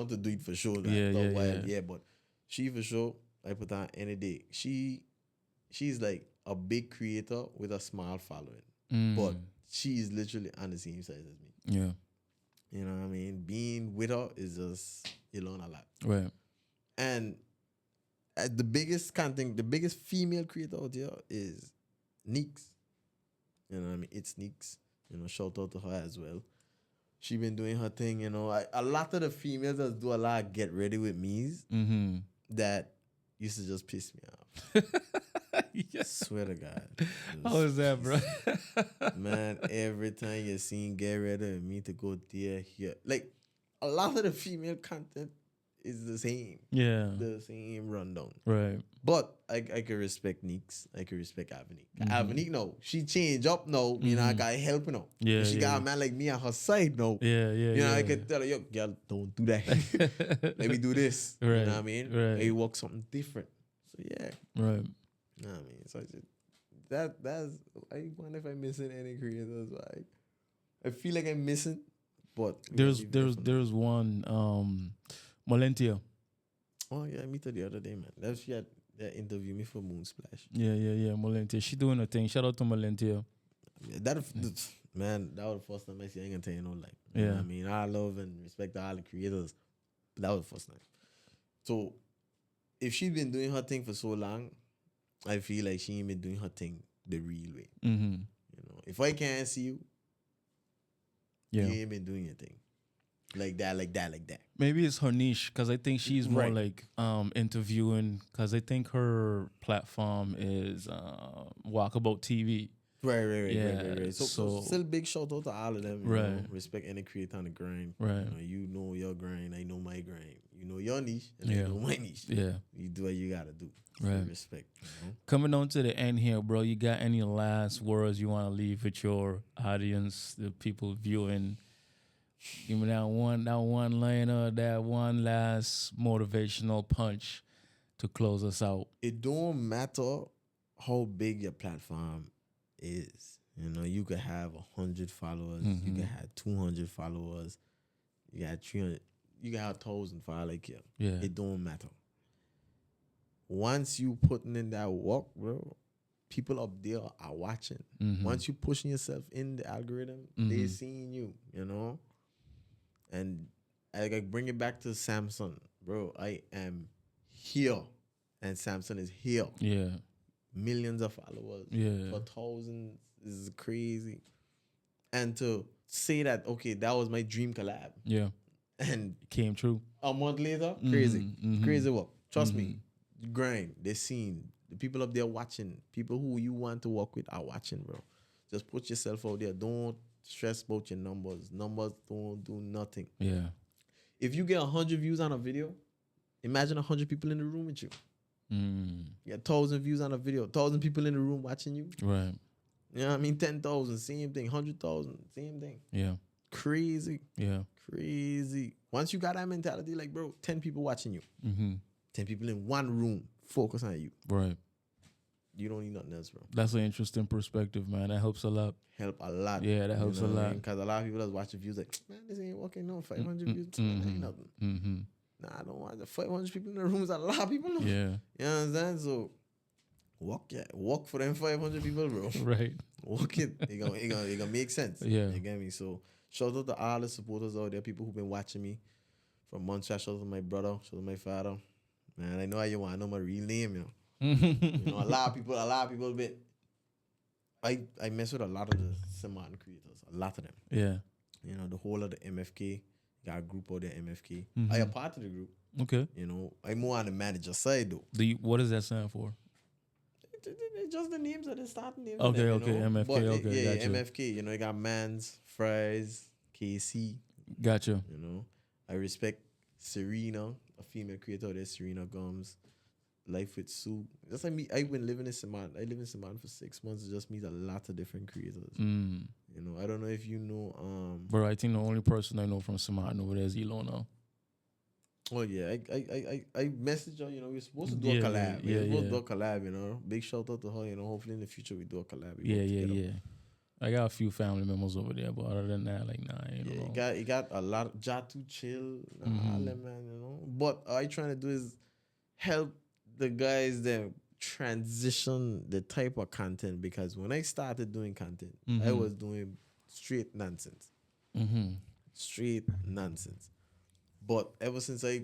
to do it for sure. Yeah. But she for sure, I put on any day. She's like a big creator with a small following. But she is literally on the same size as me. Yeah. You know what I mean? Being with her is just, you learn a lot. Right. And the biggest female creator out there is Neeks. You know what I mean? It's Neeks. You know, shout out to her as well. She been doing her thing, you know. A lot of the females that do a lot of get ready with me's that used to just piss me off. Yes. Swear to God. How was that, bro? Man, every time you seen get ready with me to go there, here. Like, a lot of the female content is the same. Yeah. The same rundown. Right. But I can respect Neeks. I can respect Avonique. Avonique, no. She changed up now. You know, I got help, you know. Yeah. She got a man like me on her side now. Yeah. You know, I can tell her, yo, girl, don't do that. Let me do this. Right. You know what I mean? Right. They work something different. So yeah. Right. You know what I mean? So I said, that's I wonder if I'm missing any creators. Like, I feel like I'm missing, but there's one Malentia. Oh yeah, I met her the other day, man. She had interviewed me for Moonsplash. Yeah, Malentia. She doing her thing. Shout out to Malentia. Man, that was the first time I see. I ain't gonna tell you no lie. You know what I mean, I love and respect all the creators, but that was the first time. So, if she's been doing her thing for so long, I feel like she ain't been doing her thing the real way. You know, if I can't see you, you ain't been doing your thing. Like that. Maybe it's her niche, because I think she's more like interviewing, because I think her platform is Walkabout TV. Right. So still big shout out to all of them. You know, respect any creator on the grind. Right. You know your grind, I know my grind. You know your niche, and I know my niche. Yeah. You do what you gotta do. Right. Respect. You know? Coming on to the end here, bro. You got any last words you want to leave with your audience, the people viewing? Give me that one liner, that one last motivational punch to close us out. It don't matter how big your platform is. You know, you could have 100 followers, you could have 200 followers, you got 300, you got 1,000 followers. Like, it don't matter. Once you putting in that work, bro, people up there are watching. Once you pushing yourself in the algorithm, they seeing you, you know. And I bring it back to Samson, bro. I am here, and Samson is here. Yeah. Millions of followers. Yeah. For thousands. This is crazy. And to say that, okay, that was my dream collab. Yeah. And it came true. A month later, crazy. Crazy work. Trust me. Grind. They're seeing. The people up there watching. People who you want to work with are watching, bro. Just put yourself out there. Don't stress about your numbers. Numbers don't do nothing. Yeah. If you get 100 views on a video, imagine 100 people in the room with you. You get 1,000 views on a video, 1,000 people in the room watching you. Right. You know what I mean? 10,000, same thing. 100,000, same thing. Yeah. Crazy. Yeah. Crazy. Once you got that mentality, like, bro, 10 people watching you. 10 people in one room, focus on you. Right. You don't need nothing else, bro. That's an interesting perspective, man. That helps a lot. Help a lot. Yeah, that helps a lot. Because a lot of people that's watching views like, man, this ain't working. No, 500 views, ain't nothing. Nah, I don't want the 500 people in the room is a lot of people. No. Yeah. You know what I'm saying? So, walk for them 500 people, bro. Right. Walk it. It gonna make sense. Yeah. You get me? So, shout out to all the supporters out there, people who've been watching me from Montreal. Shout out to my brother. Shout out to my father. Man, I know how you want to know my real name, you know. You know, a lot of people been. I mess with a lot of the Simon creators, a lot of them. Yeah. You know, the whole of the MFK, got a group out there, MFK. I am part of the group. Okay. You know, I'm more on the manager side though. What does that stand for? Just the names of the starting names. Okay, of them, okay, you know? MFK, But okay, yeah, gotcha. MFK. You know, you got Mans, Fries, KC. Gotcha. You know, I respect Serena, a female creator there, Serena Gums. Life with Sue. Just like me, I've been living in Simon. I live in Simon for 6 months. It just meet a lot of different creators. You know, I don't know if you know. Bro, I think the only person I know from Saman over there is Ilona. Oh yeah, I messaged her. You know, we're supposed to do a collab. We're supposed to do a collab. You know, big shout out to her. You know, hopefully in the future we do a collab. Yeah. I got a few family members over there, but other than that, like, nah, you got a lot of Jatu Chill, all them, man, you know. But all I trying to do is help the guys that transition the type of content, because when I started doing content, I was doing straight nonsense. Straight nonsense. But ever since I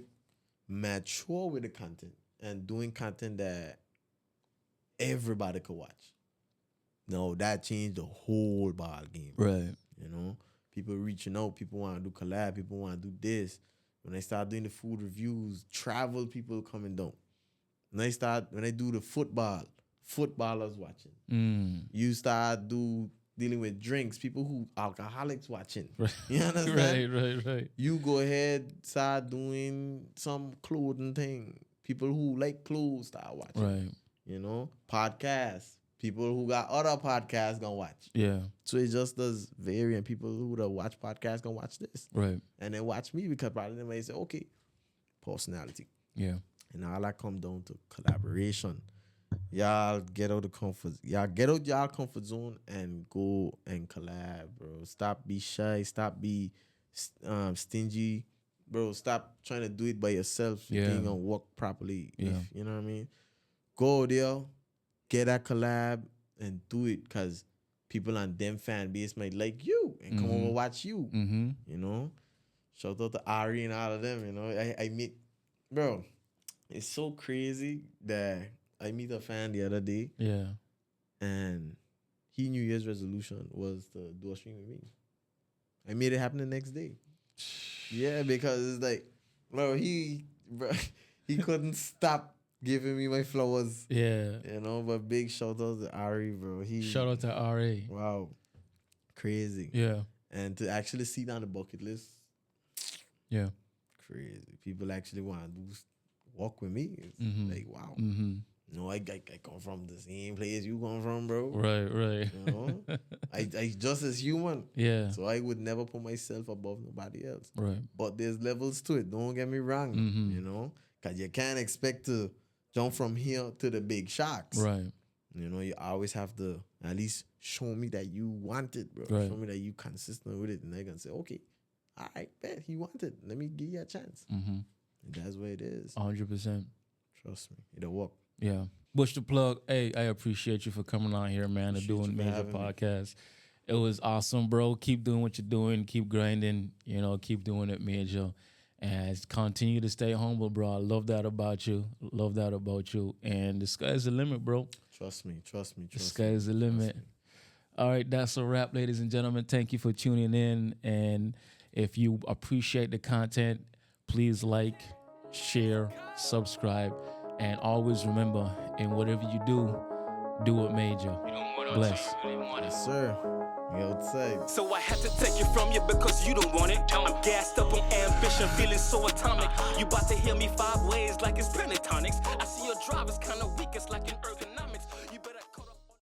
mature with the content and doing content that everybody could watch, no, that changed the whole ball game. Right. You know, people reaching out, people want to do collab, people want to do this. When I start doing the food reviews, travel people coming down. When I do the footballers watching. You start dealing with drinks, people who alcoholics watching. Right. You understand? Right. You go ahead, start doing some clothing thing. People who like clothes start watching. Right. You know, podcasts. People who got other podcasts gonna watch. Yeah. So it just does vary, and people who don't watch podcasts gonna watch this. Right. And then watch me, because probably they might say, okay, personality. Yeah. And all that come down to collaboration. Y'all get out y'all comfort zone and go and collab, bro. Stop be shy. Stop be stingy, bro. Stop trying to do it by yourself. Yeah. It ain't gonna work properly. Yeah. You know what I mean? Go there, get that collab, and do it, because people on them fan base might like you and come over and watch you. You know? Shout out to Ari and all of them, you know? I meet, bro, it's so crazy that I meet a fan the other day. Yeah. And he New Year's resolution was to do a stream with me. I made it happen the next day. Yeah, because it's like, bro, he couldn't stop giving me my flowers. Yeah. You know, but big shout out to Ari, bro. Shout out to Ari. Wow. Crazy. Yeah. And to actually see down the bucket list. Yeah. Crazy. People actually want to walk with me. It's like, wow. No, I come from the same place you come from, bro. Right. You know? I just as human. Yeah. So I would never put myself above nobody else. Right. But there's levels to it. Don't get me wrong. You know? Because you can't expect to jump from here to the big sharks. Right. You know, you always have to at least show me that you want it, bro. Right. Show me that you consistent with it. And they're going to say, okay, all right, bet he wanted it. Let me give you a chance. And that's what it is. 100%. Trust me. It'll work. Yeah. Bush the Plug. Hey, I appreciate you for coming on here, man, and doing Major Podcast. It was awesome, bro. Keep doing what you're doing. Keep grinding. You know, keep doing it, Major. And continue to stay humble, bro. I love that about you. Love that about you. And the sky's the limit, bro. Trust me. The sky's the limit. All right, that's a wrap, ladies and gentlemen. Thank you for tuning in. And if you appreciate the content, please like, share, subscribe, and always remember, in whatever you do it major. Bless. Yes, sir. We outside. So I had to take it from you because you don't want it. I'm gassed up on ambition, feeling so atomic. You about to hear me 5 ways like it's pentatonics. I see your drive is kind of weak, it's like an earth.